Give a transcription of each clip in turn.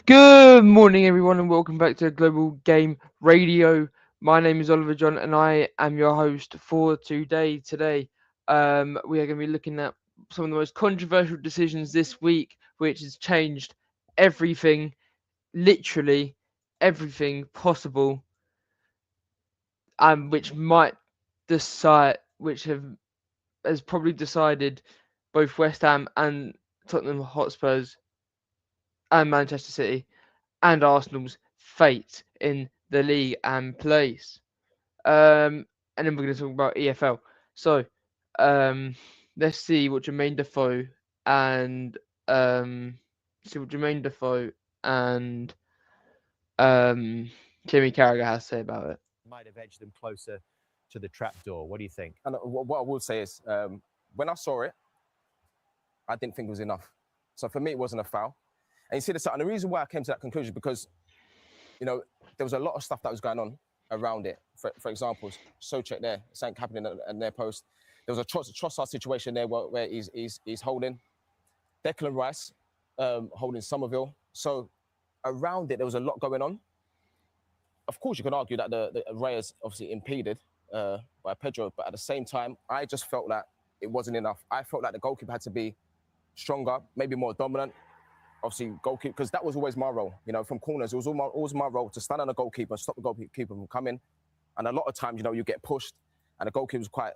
Good morning, everyone, and welcome back to Global Game Radio. My name is Oliver John, and I am your host for today. Today, we are going to be looking at some of the most controversial decisions this week, which has changed everything, literally everything possible, and which has probably decided both West Ham and Tottenham Hotspurs and Manchester City and Arsenal's fate in the league and place. And then we're going to talk about EFL. So, um, let's see what Jermaine Defoe and um, and Jimmy Carragher has to say about it. Might have edged them closer to the trap door. What do you think? And what I will say is, when I saw it, I didn't think it was enough. So for me, it wasn't a foul. And you see and the reason why I came to that conclusion is because, there was a lot of stuff that was going on around it. For example, Socek there, something happening at their post. There was a Trossard situation there where he's holding Declan Rice, holding Somerville. So around it, there was a lot going on. Of course, you can argue that the Reyes obviously impeded by Pedro, but at the same time, I just felt that it wasn't enough. I felt like the goalkeeper had to be stronger, maybe more dominant. Obviously, goalkeeper, because that was always my role. From corners, it was always my role to stand on the goalkeeper, stop the goalkeeper from coming. And a lot of times, you get pushed, and the goalkeeper was quite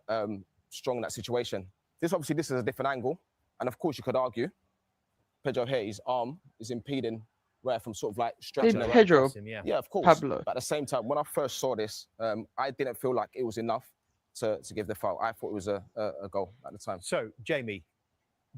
strong in that situation. This is a different angle, and of course, you could argue Pedro here, his arm is impeding Raya from sort of like stretching Hey, Pedro, yeah, of course. Pablo. But at the same time, when I first saw this, I didn't feel like it was enough to give the foul. I thought it was a goal at the time. So, Jamie,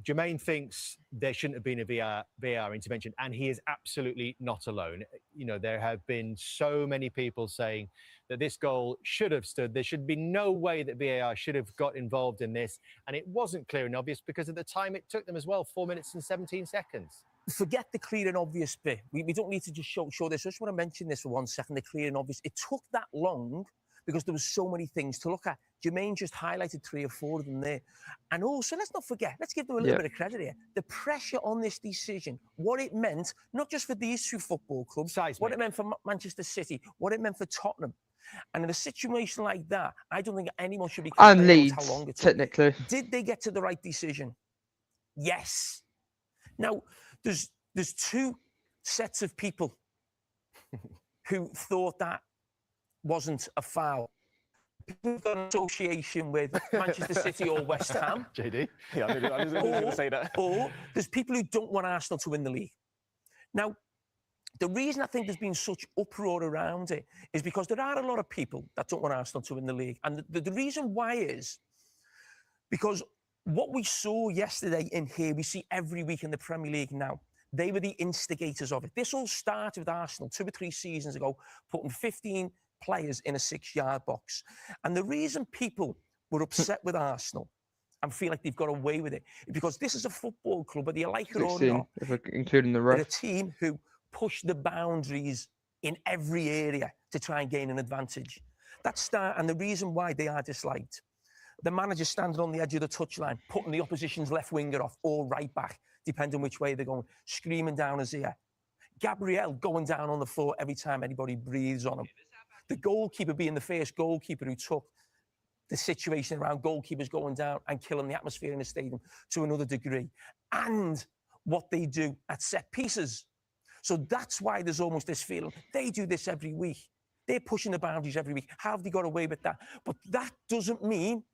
Jermaine thinks there shouldn't have been a VAR intervention, and he is absolutely not alone. There have been so many people saying that this goal should have stood. There should be no way that VAR should have got involved in this, and it wasn't clear and obvious because of the time it took them as well, 4 minutes and 17 seconds. Forget the clear and obvious bit. We don't need to just show this. I just want to mention this for 1 second, the clear and obvious. It took that long because there was so many things to look at. Jermaine just highlighted 3 or 4 of them there. And also, let's not forget, let's give them a little bit of credit here. The pressure on this decision, what it meant, not just for these 2 football clubs, what it meant for Manchester City, what it meant for Tottenham. And in a situation like that, I don't think anyone should be complaining about how long it took. Technically. Did they get to the right decision? Yes. Now, there's 2 sets of people who thought that wasn't a foul. People who've got an association with Manchester City or West Ham. JD? Yeah, I was going to say that. Or there's people who don't want Arsenal to win the league. Now, the reason I think there's been such uproar around it is because there are a lot of people that don't want Arsenal to win the league. And the reason why is because what we saw yesterday in here, we see every week in the Premier League now. They were the instigators of it. This all started with Arsenal 2 or 3 seasons ago, putting 15 players in a 6-yard box. And the reason people were upset with Arsenal and feel like they've got away with it is because this is a football club, whether you like it or not, including the ref. they're a team who push the boundaries in every area to try and gain an advantage. And the reason why they are disliked. The manager standing on the edge of the touchline, putting the opposition's left winger off or right back, depending which way they're going, screaming down his ear. Gabriel going down on the floor every time anybody breathes on him. The goalkeeper being the first goalkeeper who took the situation around goalkeepers going down and killing the atmosphere in the stadium to another degree. And what they do at set pieces. So that's why there's almost this feeling. They do this every week. They're pushing the boundaries every week. How have they got away with that? But that doesn't mean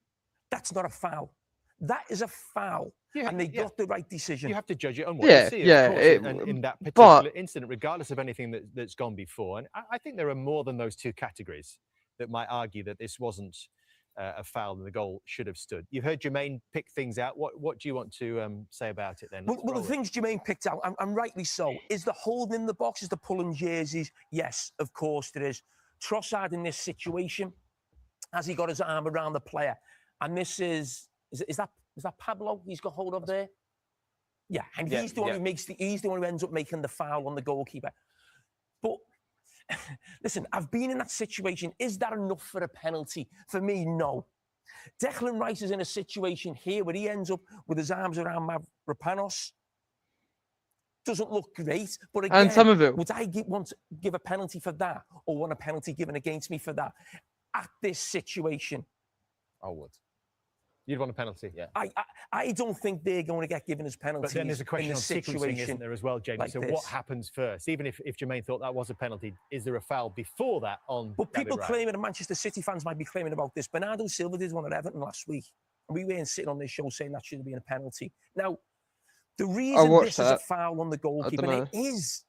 that's not a foul. That is a foul. And they got the right decision. You have to judge it on what you see, of course, in that particular incident, regardless of anything that's gone before. And I think there are more than those 2 categories that might argue that this wasn't a foul and the goal should have stood. You've heard Jermaine pick things out. What do you want to say about it then? Well, the things Jermaine picked out, and rightly so, is the holding in the box, is the pulling jerseys. Yes, of course there is. Trossard in this situation, has he got his arm around the player? And this is that Pablo he's got hold of there? Yeah, and he's the one who he's the one who ends up making the foul on the goalkeeper. But listen, I've been in that situation. Is that enough for a penalty? For me, no. Declan Rice is in a situation here where he ends up with his arms around Mavropanos. doesn't look great. But And again, Somerville. would I want to give a penalty for that, or want a penalty given against me for that? At this situation, I would. You'd want a penalty. Yeah. I don't think they're going to get given as penalties. But then there's a question in on a sequencing, situation isn't there, as well, Jamie? like So this. what happens first? Even if Jermaine thought that was a penalty, is there a foul before that on But David people Raya? claiming, and Manchester City fans might be claiming about this. Bernardo Silva did one at Everton last week, and we weren't sitting on this show saying that should have been a penalty. Now, the reason watched this is a that. foul on the goalkeeper, and it is,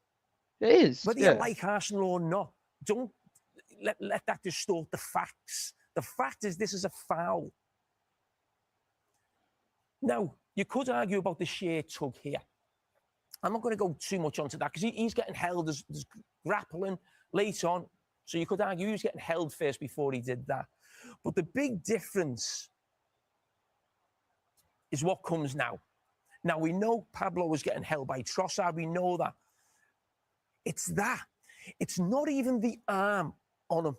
It is. whether Yeah. you like Arsenal or not, don't let that distort the facts. The fact is, this is a foul. Now, you could argue about the sheer tug here. I'm not going to go too much onto that because he's getting held as grappling late on. So you could argue he was getting held first before he did that. But the big difference is what comes now. Now, we know Pablo was getting held by Trossard. We know that. It's that. It's not even the arm on him.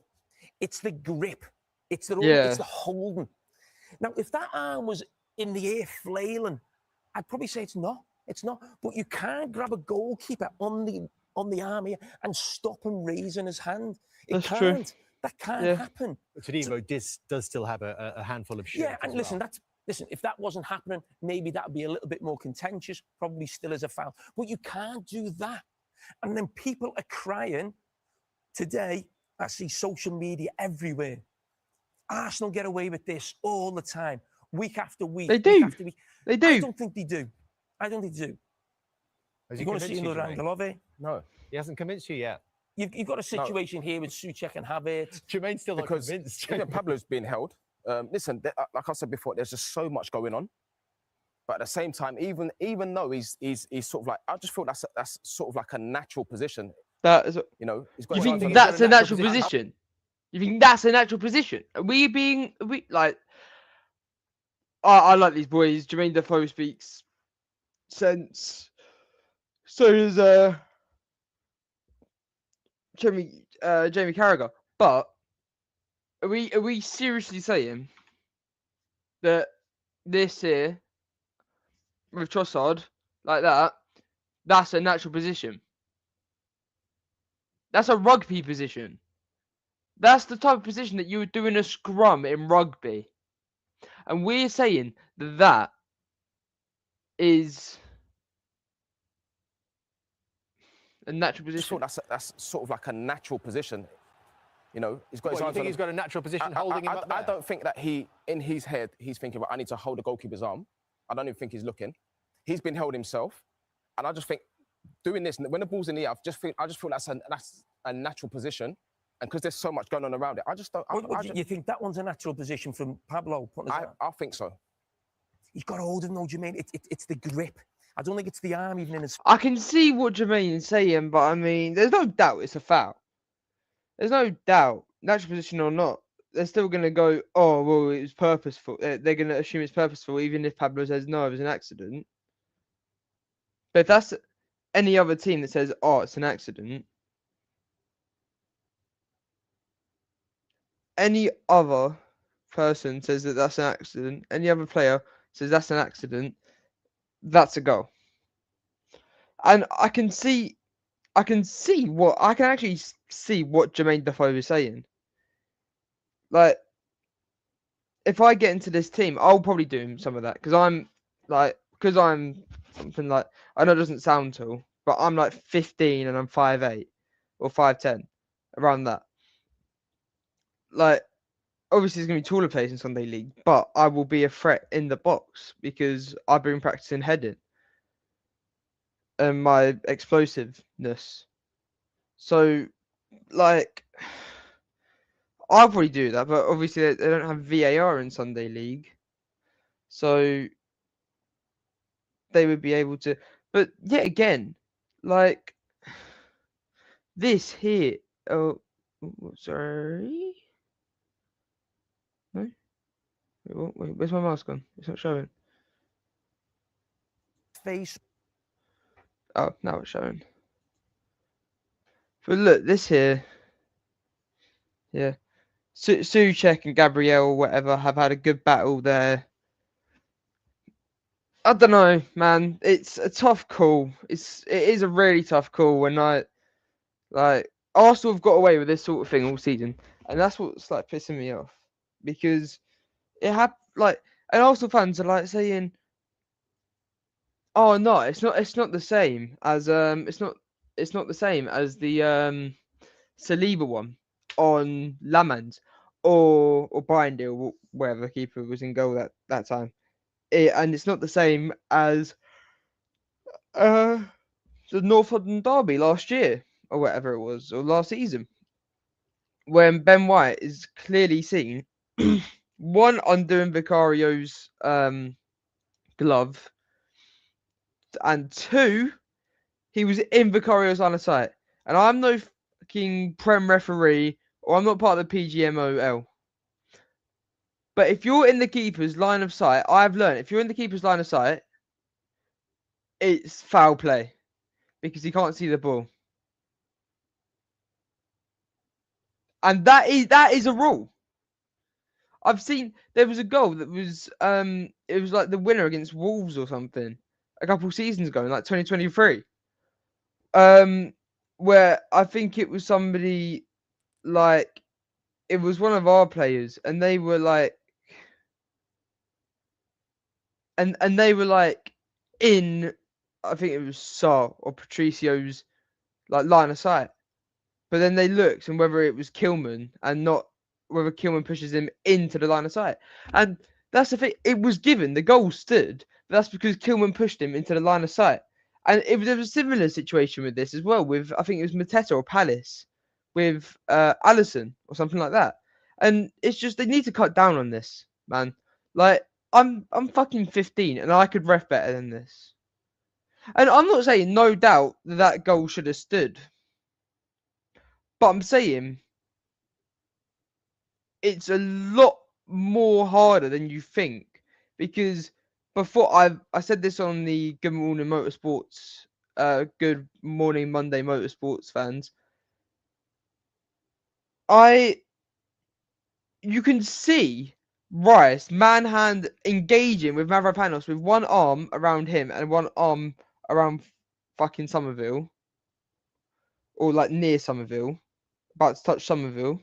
It's the grip. It's the holding. Now, if that arm was in the air flailing, I'd probably say it's not. It's not. But you can't grab a goalkeeper on the arm here and stop him raising his hand. That's true. That can't happen. But Todibo does still have a handful of shit. Yeah, and listen, if that wasn't happening, maybe that would be a little bit more contentious, probably still as a foul. But you can't do that. And then people are crying. Today, I see social media everywhere. Arsenal get away with this all the time, week after week. They do. Week after week. They do. I don't think they do. I don't think they do. Has You he want to see convinced you, another Jermaine? angle of it? No. He hasn't convinced you yet. You've got a situation here with Souček and Havertz. Jermaine's still not Because convinced. even Pablo's being held. Listen, like I said before, there's just so much going on. But at the same time, even though he's sort of like, I just feel that's sort of like a natural position. That is. You know, he's got You his think own- that's a natural position? You think that's a natural position? We like. I like these boys. Jermaine Defoe speaks sense. So does Jamie Carragher. But are we seriously saying that this here with Trossard like that, that's a natural position? That's a rugby position. That's the type of position that you would do in a scrum in rugby. And we're saying that that is a natural I just position. thought that's sort of like a natural position. You know, he's got his You arms think on he's him. got a natural position holding him up there? I don't think that in his head, he's thinking, I need to hold the goalkeeper's arm. I don't even think he's looking. He's been held himself. And I just think doing this, when the ball's in the air, I just feel that's a natural position. And because there's so much going on around it, I just don't. You think that one's a natural position from Pablo? I think so. He's got to hold him, though, Jermaine. It's the grip. I don't think it's the arm even in his... I can see what Jermaine's saying, but I mean, there's no doubt it's a foul. There's no doubt, natural position or not. They're still going to go, oh, well, it was purposeful. They're going to assume it's purposeful, even if Pablo says, no, it was an accident. But if that's any other team that says, oh, it's an accident, any other person says that that's an accident, any other player says that's an accident, that's a goal. And I can actually see what Jermaine Defoe is saying. Like, if I get into this team, I'll probably do some of that because I'm something like, I know it doesn't sound tall, but I'm like 15 and I'm 5'8" or 5'10", around that. Like, obviously, there's going to be taller players in Sunday League, but I will be a threat in the box because I've been practicing heading and my explosiveness. So, like, I'll probably do that, but obviously they don't have VAR in Sunday League. So, they would be able to. But yet again, like, this here. Oh, sorry. No? Wait, where's my mask gone? It's not showing. Face. Oh, now it's showing. But look, this here. Yeah. Souček and Gabriel, whatever, have had a good battle there. I don't know, man. It's a tough call. It is a really tough call when Arsenal have got away with this sort of thing all season, and that's what's like pissing me off because it and Arsenal fans are like saying, "Oh no, it's not the same as it's not the same as the Saliba one on Lamans or Bindale, wherever the keeper was in goal that time, and it's not the same as the North London derby last year or whatever it was or last season when Ben White is clearly seen one undoing Vicario's glove, and two, he was in Vicario's line of sight. And I'm no fucking Prem referee, or I'm not part of the PGMOL. But if you're in the keeper's line of sight, I've learned if you're in the keeper's line of sight, it's foul play because he can't see the ball. And that is a rule. I've seen there was a goal that was it was like the winner against Wolves or something a couple seasons ago in like 2023. Where I think it was somebody like it was one of our players and they were like and they were like in I think it was Sar or Patricio's like line of sight. But then they looked and whether it was Kilman and not whether Kilman pushes him into the line of sight. And that's the thing. It was given. The goal stood. But that's because Kilman pushed him into the line of sight. And there was a similar situation with this as well. With I think it was Mateta or Palace with Allison or something like that. And it's just they need to cut down on this, man. Like I'm fucking 15 and I could ref better than this. And I'm not saying no doubt that goal should have stood. But I'm saying it's a lot more harder than you think because before I said this on the Good Morning Motorsports, Good Morning Monday Motorsports fans. You can see Rice manhand engaging with Mavropanos with one arm around him and one arm around fucking Somerville or like near Somerville, about to touch Somerville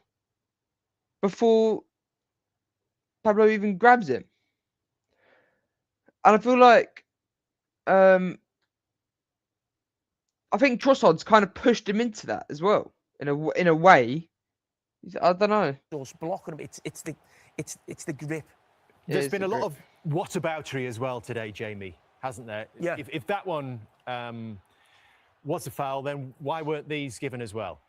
before Pablo even grabs him. And I feel like I think Trossard's kind of pushed him into that as well in a way. I don't know. Just blocking him. It's the grip. There's been a lot of whataboutery as well today, Jamie, hasn't there? Yeah. If that one was a foul, then why weren't these given as well?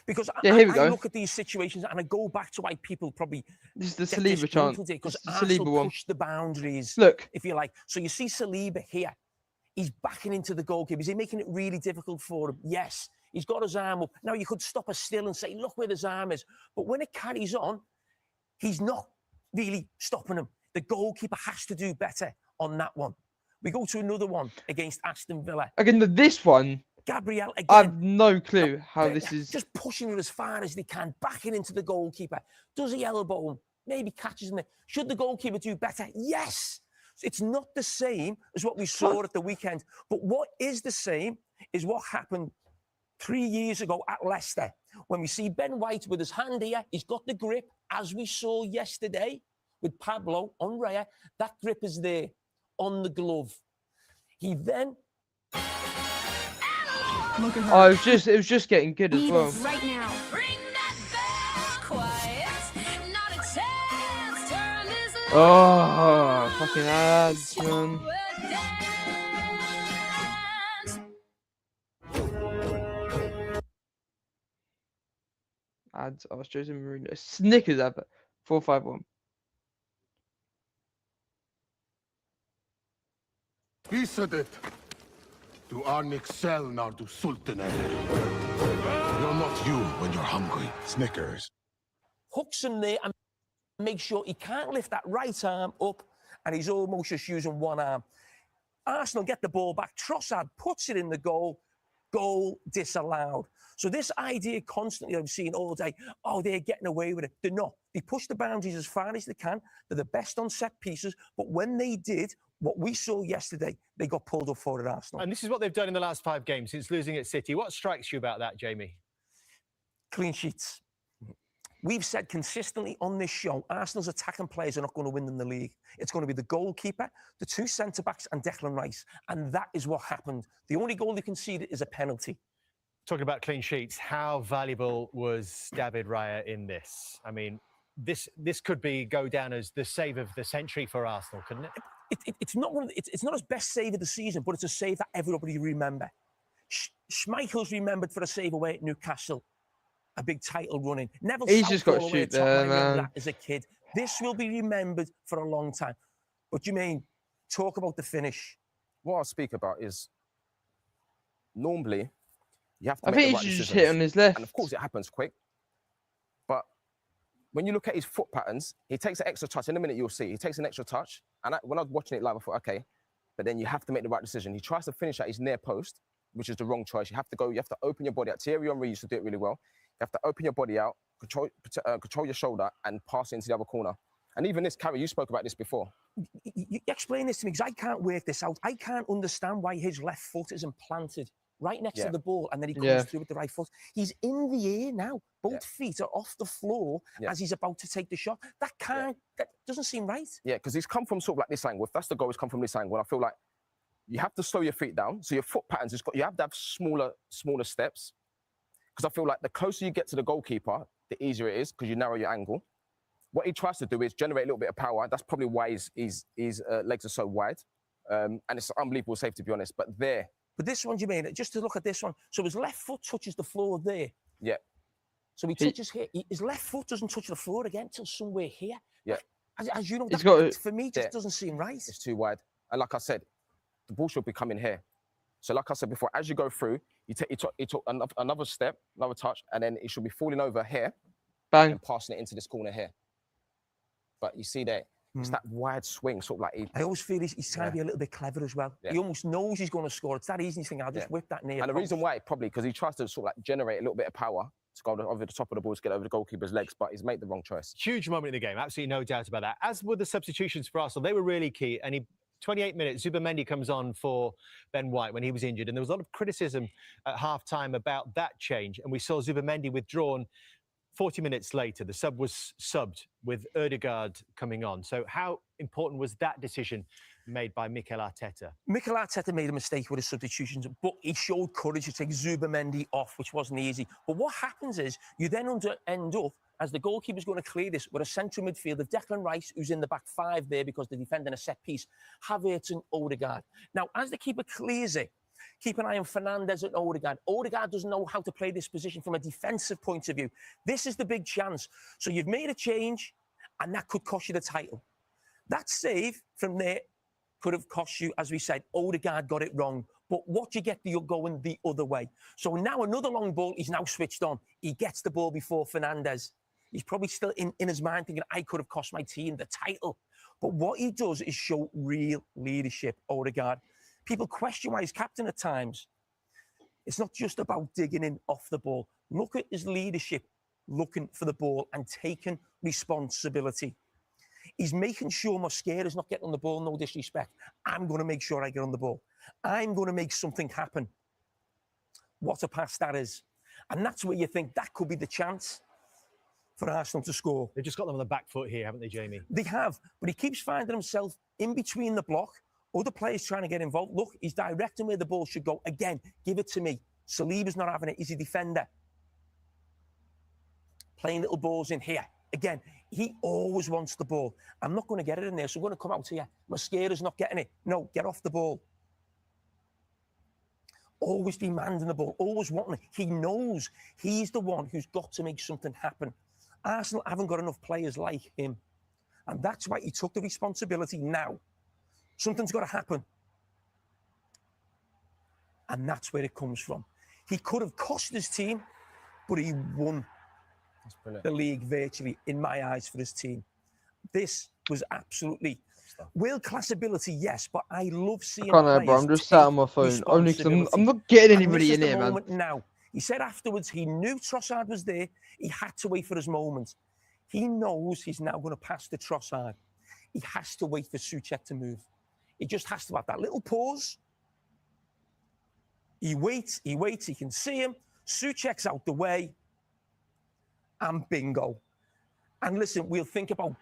Because yeah, I look at these situations and I go back to why people probably this is the Saliba chance because Saliba one. Push the boundaries. Look, if you like. So you see Saliba here. He's backing into the goalkeeper. Is he making it really difficult for him? Yes. He's got his arm up. Now you could stop us still and say, look where his arm is. But when it carries on, he's not really stopping him. The goalkeeper has to do better on that one. We go to another one against Aston Villa. Again, this one. Gabriel again. I have no clue how this is. Just pushing it as far as they can, backing into the goalkeeper. Does he elbow him? Maybe catches him. Should the goalkeeper do better? Yes. It's not the same as what we saw at the weekend. But what is the same is what happened 3 years ago at Leicester. When we see Ben White with his hand here, he's got the grip, as we saw yesterday with Pablo on Raya. That grip is there on the glove. He then... Look at her. Oh, it was just getting good as well. Right now. Ring that bell, quiet. Not a chance. Turn this oh, fucking ads, man. Ads. I was choosing Mourinho. Snickers advert. 451. Pisadet. Du är Nixel när du sulten är. You're not you when you're hungry. Snickers. Hooks him there and make sure he can't lift that right arm up and he's almost just using one arm. Arsenal get the ball back. Trossard puts it in the goal. Goal disallowed. So this idea constantly I've seen all day, oh, they're getting away with it. They're not. They push the boundaries as far as they can. They're the best on set pieces. But when they did, What we saw yesterday, they got pulled up for at Arsenal. And this is what they've done in the last 5 games since losing at City. What strikes you about that, Jamie? Clean sheets. We've said consistently on this show, Arsenal's attacking players are not going to win them the league. It's going to be the goalkeeper, the 2 centre-backs and Declan Rice. And that is what happened. The only goal they conceded is a penalty. Talking about clean sheets, how valuable was David Raya in this? I mean, this could go down as the save of the century for Arsenal, couldn't it? It's not his best save of the season, but it's a save that everybody remember. Schmeichel's remembered for a save away at Newcastle. A big title running. Neville He's just got to Southall shoot away at there, Tottenham, I remember man. that as a kid. This will be remembered for a long time. But you mean, talk about the finish. What I'll speak about is normally you have to I make think the he right should just decisions. hit on his left. And of course it happens quick. When you look at his foot patterns, he takes an extra touch. In a minute, you'll see. He takes an extra touch. And when I was watching it live, I thought, okay. But then you have to make the right decision. He tries to finish at his near post, which is the wrong choice. You have to open your body out. Thierry Henry used to do it really well. You have to open your body out, control your shoulder, and pass it into the other corner. And even this, Carrie, you spoke about this before. You explain this to me, because I can't work this out. I can't understand why his left foot isn't planted right next to the ball, and then he comes through with the right foot. He's in the air now. Both feet are off the floor as he's about to take the shot. That doesn't seem right. Yeah, because he's come from sort of like this angle. If that's the goal, he's come from this angle. And I feel like you have to slow your feet down. So your foot patterns, you have to have smaller steps. Because I feel like the closer you get to the goalkeeper, the easier it is, because you narrow your angle. What he tries to do is generate a little bit of power. That's probably why his legs are so wide. And it's an unbelievable save, to be honest. But this one, Jermaine, just to look at this one. So his left foot touches the floor there. Yeah. So he touches here. His left foot doesn't touch the floor again until somewhere here. Yeah. As you know, for me, just doesn't seem right. It's too wide. And like I said, the ball should be coming here. So like I said before, as you go through, he took another step, another touch, and then it should be falling over here. Bang. And passing it into this corner here. But you see there, it's that wide swing, sort of like... I always feel he's trying to be a little bit clever as well. Yeah. He almost knows he's going to score. It's that easy. He's thinking, I'll just whip that near. And the reason why, probably, because he tries to sort of like generate a little bit of power to go over the top of the ball to get over the goalkeeper's legs, but he's made the wrong choice. Huge moment in the game, absolutely no doubt about that. As were the substitutions for Arsenal, they were really key. And 28 minutes, Zubamendi comes on for Ben White when he was injured. And there was a lot of criticism at half-time about that change. And we saw Zubamendi withdrawn 40 minutes later. The sub was subbed with Ødegaard coming on. So how important was that decision made by Mikel Arteta? Mikel Arteta made a mistake with his substitutions, but he showed courage to take Zubamendi off, which wasn't easy. But what happens is you then end up, as the goalkeeper's going to clear this, with a central midfield of Declan Rice, who's in the back 5 there because they're defending a set piece, Havertz and Ødegaard. Now, as the keeper clears it, keep an eye on Fernandes and Ødegaard. Ødegaard doesn't know how to play this position from a defensive point of view. This is the big chance. So you've made a change, and that could cost you the title. That save from there could have cost you, as we said, Ødegaard got it wrong. But what you get, you're going the other way. So now another long ball, he's now switched on. He gets the ball before Fernandes. He's probably still in his mind thinking, I could have cost my team the title. But what he does is show real leadership, Ødegaard. People question why he's captain at times. It's not just about digging in off the ball. Look at his leadership, looking for the ball and taking responsibility. He's making sure Mosquera's not getting on the ball, no disrespect. I'm going to make sure I get on the ball. I'm going to make something happen. What a pass that is. And that's where you think that could be the chance for Arsenal to score. They've just got them on the back foot here, haven't they, Jamie? They have, but he keeps finding himself in between the block. Other players trying to get involved. Look, he's directing where the ball should go. Again, give it to me. Saliba's not having it. He's a defender. Playing little balls in here. Again, he always wants the ball. I'm not going to get it in there, so I'm going to come out here. Mosquera's not getting it. No, get off the ball. Always demanding the ball, always wanting it. He knows he's the one who's got to make something happen. Arsenal haven't got enough players like him. And that's why he took the responsibility now. Something's got to happen. And that's where it comes from. He could have cost his team, but he won the league virtually, in my eyes, for his team. This was absolutely world-class ability, yes, but I love seeing players bro, I'm just sat on my phone, only because I'm not getting anybody in here, man. Now, he said afterwards he knew Trossard was there. He had to wait for his moment. He knows he's now going to pass to Trossard. He has to wait for Souček to move. He just has to have that little pause. He waits, he can see him. Souček's out the way, and bingo. And listen, we'll think about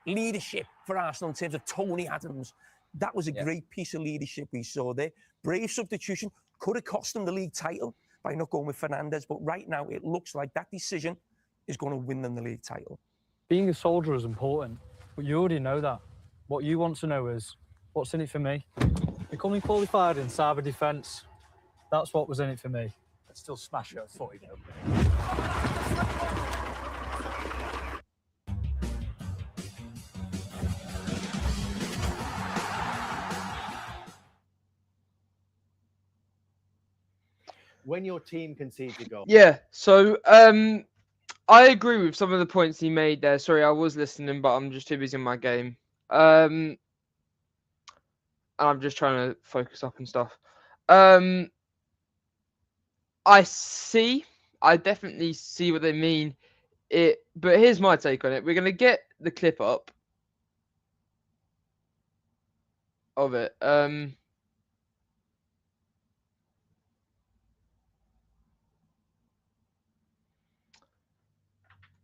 leadership for Arsenal in terms of Tony Adams. That was a great piece of leadership we saw there. Brave substitution, could have cost them the league title by not going with Fernandes, but right now it looks like that decision is going to win them the league title. Being a soldier is important, but you already know that. What you want to know is, what's in it for me? Becoming qualified in cyber defence, that's what was in it for me. I'd still smash her foot, you know. When your team concedes a goal. Yeah, so I agree with some of the points he made there. Sorry, I was listening, but I'm just too busy in my game. And I'm just trying to focus up and stuff. I definitely see what they mean. But here's my take on it. We're gonna get the clip up of it.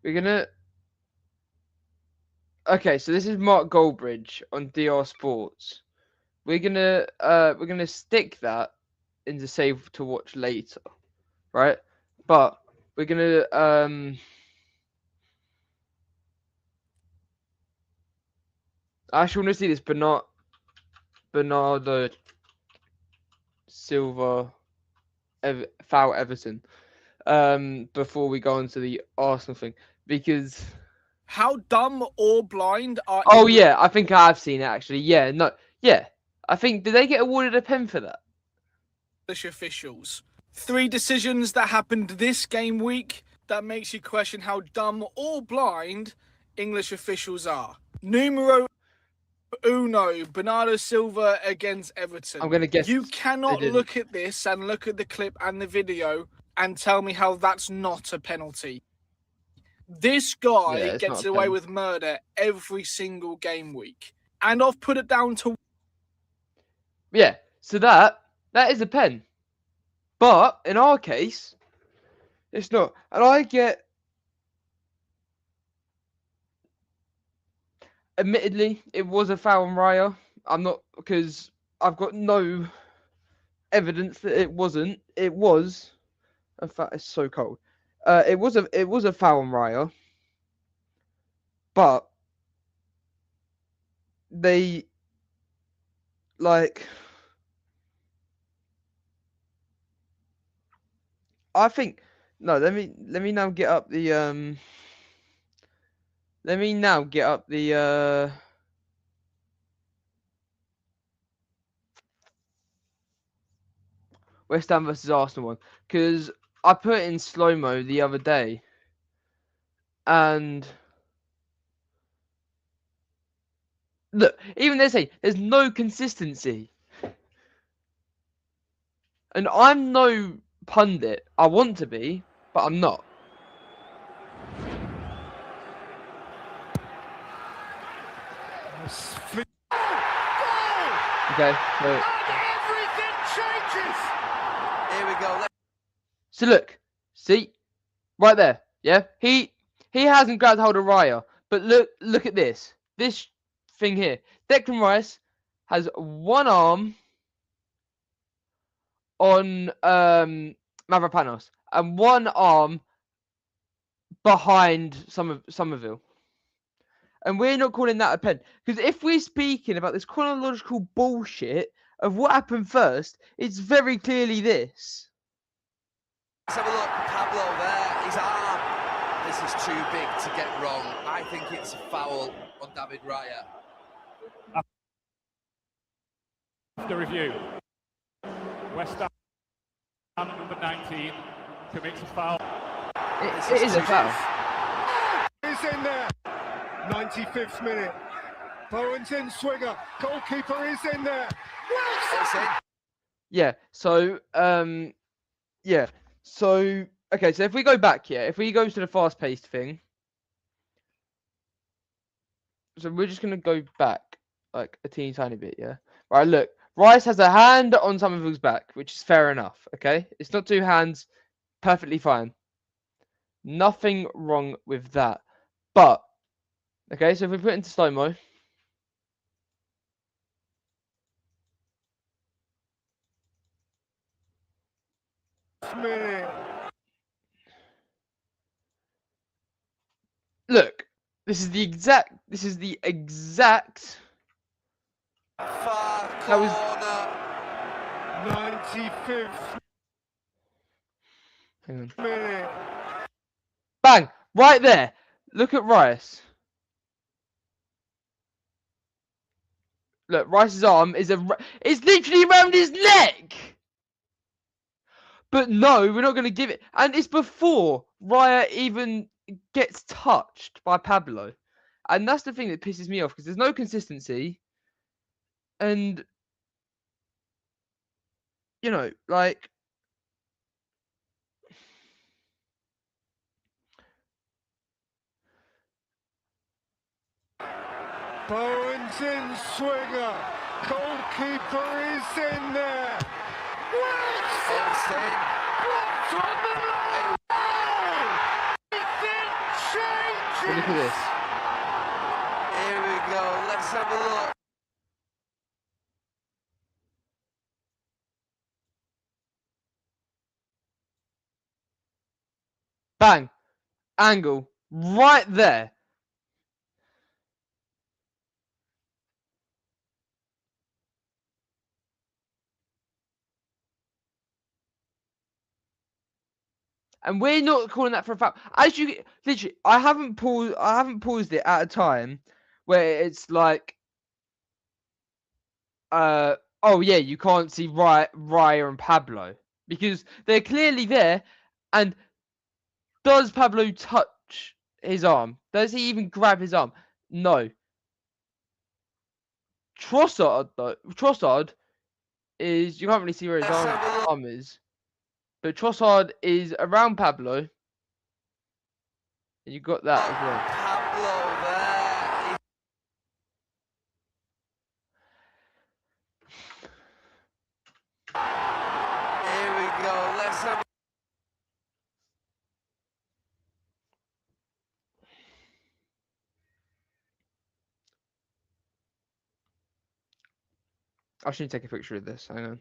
We're gonna. Okay, so this is Mark Goldbridge on DR Sports. We're gonna stick that into save to watch later, right? But we're gonna I actually want to see this Bernardo Silva foul Everton before we go on to the Arsenal thing, because how dumb or blind are yeah, I think I have seen it actually. Yeah, no, yeah, I think, did they get awarded a pen for that? English officials? 3 decisions that happened this game week that makes you question how dumb or blind English officials are. Numero uno, Bernardo Silva against Everton. I'm gonna guess you cannot look at this and look at the clip and the video and tell me how that's not a penalty. This guy gets away with murder every single game week. And I've put it down to... Yeah, so that is a pen. But in our case, it's not. And I get... Admittedly, it was a foul on Raya. I'm not... Because I've got no evidence that it wasn't. It was... In fact, it's so cold. It was a foul on Raya, but they I think no. Let me now get up the West Ham versus Arsenal one, because I put it in slow-mo the other day, and look, even they say there's no consistency. And I'm no pundit. I want to be, but I'm not. Okay, so... Everything changes! Here we go. So look, see, right there, yeah. He hasn't grabbed hold of Raya, but look at this thing here. Declan Rice has one arm on Mavropanos and one arm behind Somerville, and we're not calling that a pen, because if we're speaking about this chronological bullshit of what happened first, it's very clearly this. Let's have a look. Pablo there, his arm. This is too big to get wrong. I think it's a foul on David Raya. After review, West Ham number 19 commits a foul. It is a foul. He's in there. 95th minute. Bowen's in, Swinger. Goalkeeper is in there. Yeah. So yeah. So okay. So if we go back here, if we go to the fast-paced thing, so we're just gonna go back like a teeny tiny bit, yeah. Right, look. Rice has a hand on Somerville's back, which is fair enough, okay? It's not 2 hands, perfectly fine. Nothing wrong with that. But, okay, so if we put it into slow-mo. Look, this is the exact. Far That was. corner. 95th Hang on. minute. Bang! Right there. Look at Rice. Look, Rice's arm is it's literally around his neck. But no, we're not going to give it. And it's before Raya even gets touched by Pablo. And that's the thing that pisses me off because there's no consistency. And, you know, like. Bowen's in, Swinger. Goalkeeper is in there. It's in. But look at this. Here we go. Let's have a look. Bang. Angle. Right there. And we're not calling that for a foul. As you literally, I haven't paused it at a time where it's like, oh yeah, you can't see Raya and Pablo because they're clearly there. And does Pablo touch his arm? Does he even grab his arm? No. Trossard though. Trossard is, you can't really see where his arm is, but Trossard is around Pablo. And you got that as well. Pablo there. Here we go. Let's have. I should take a picture of this. Hang on.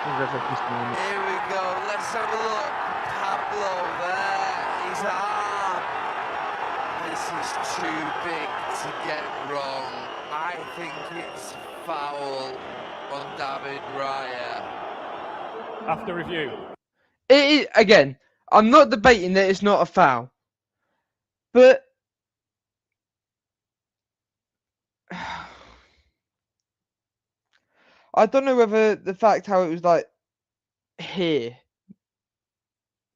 Here we go. Let's have a look. Pablo there. His arm. This is too big to get wrong. I think it's foul on David Raya. After review. It is, again, I'm not debating that it's not a foul, but I don't know whether the fact how it was like here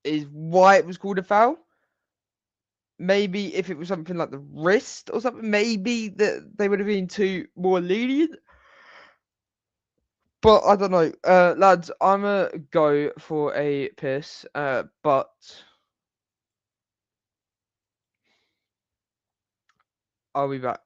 is why it was called a foul. Maybe if it was something like the wrist or something, maybe that they would have been too more lenient. But I don't know, lads. I'm a go for a piss, but I'll be back.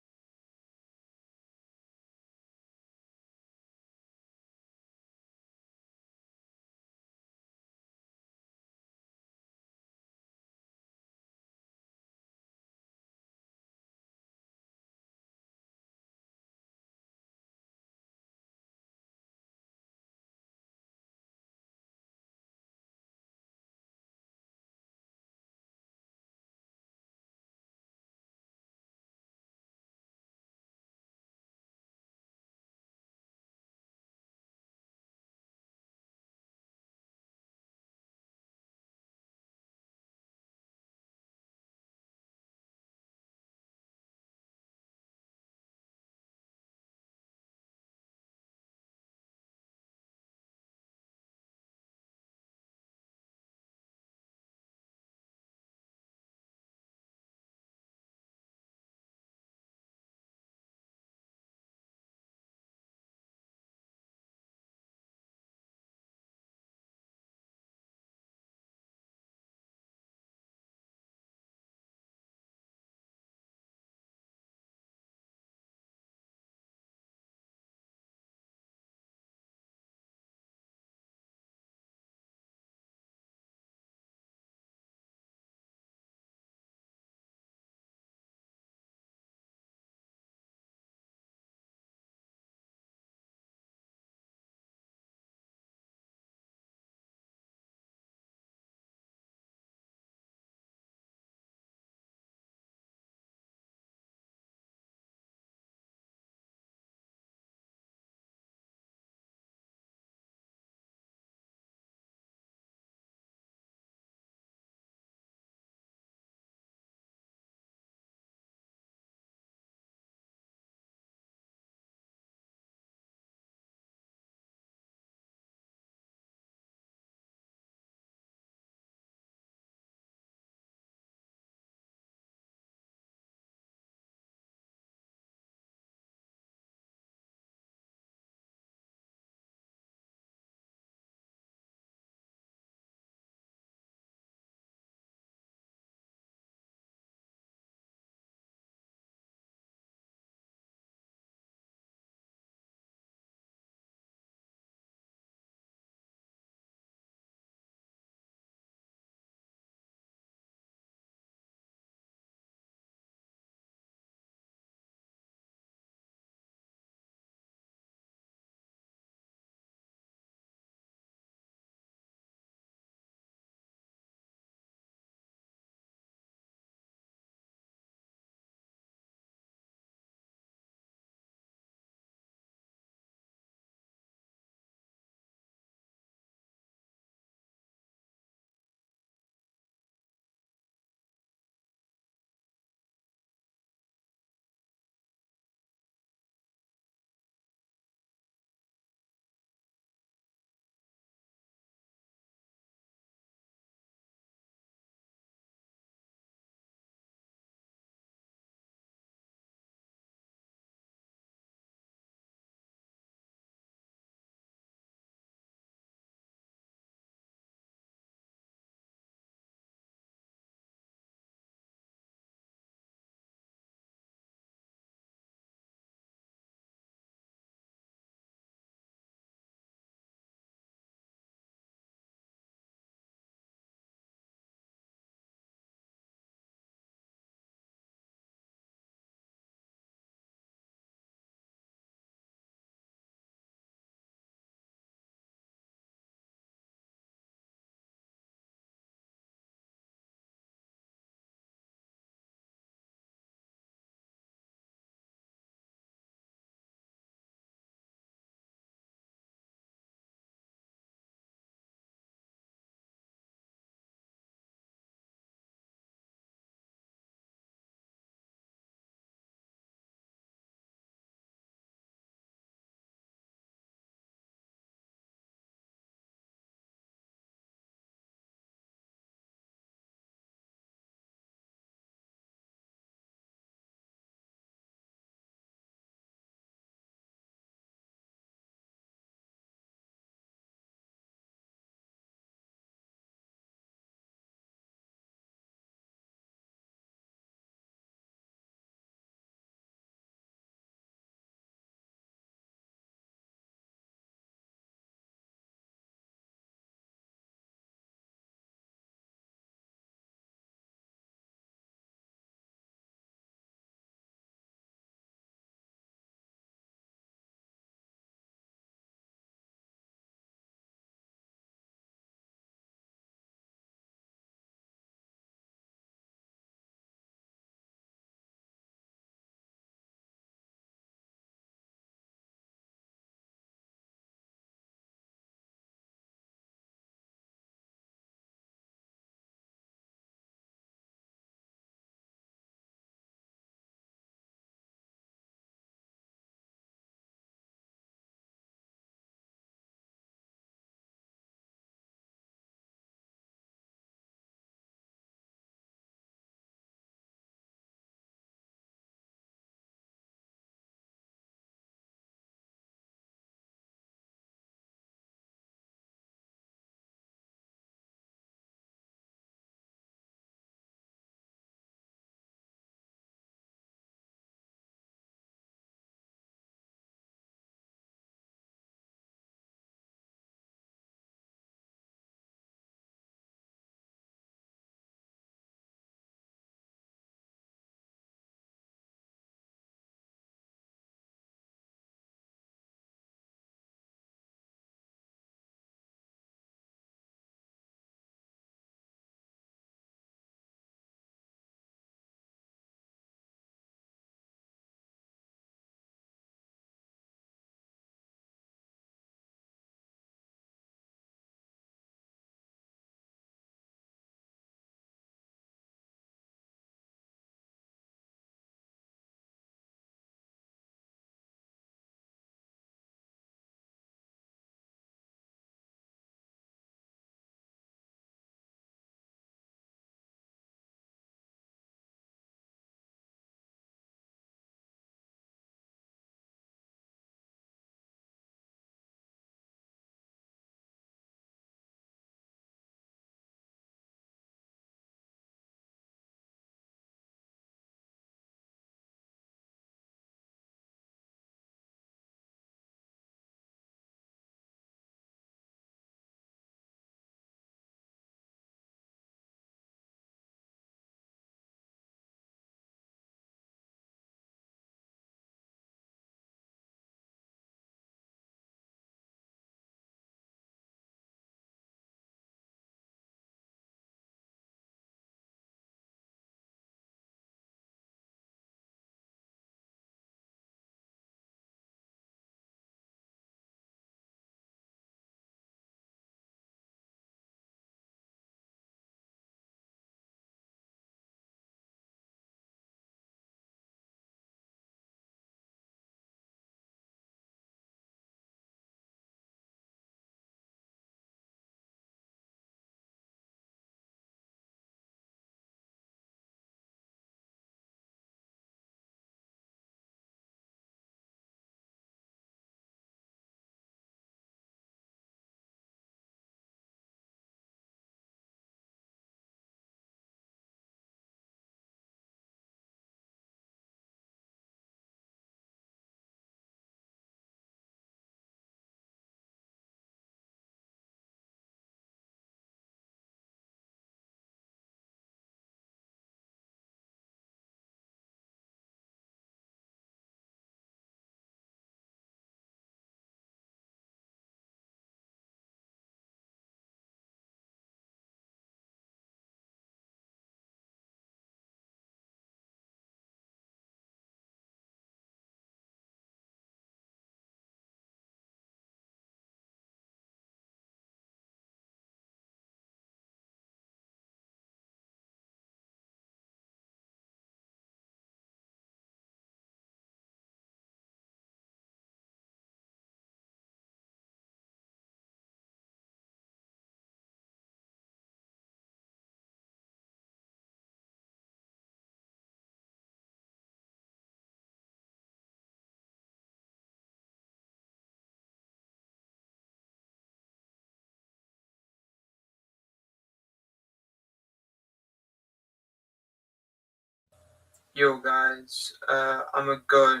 Yo, guys, I'm a go.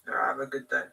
Have a good day.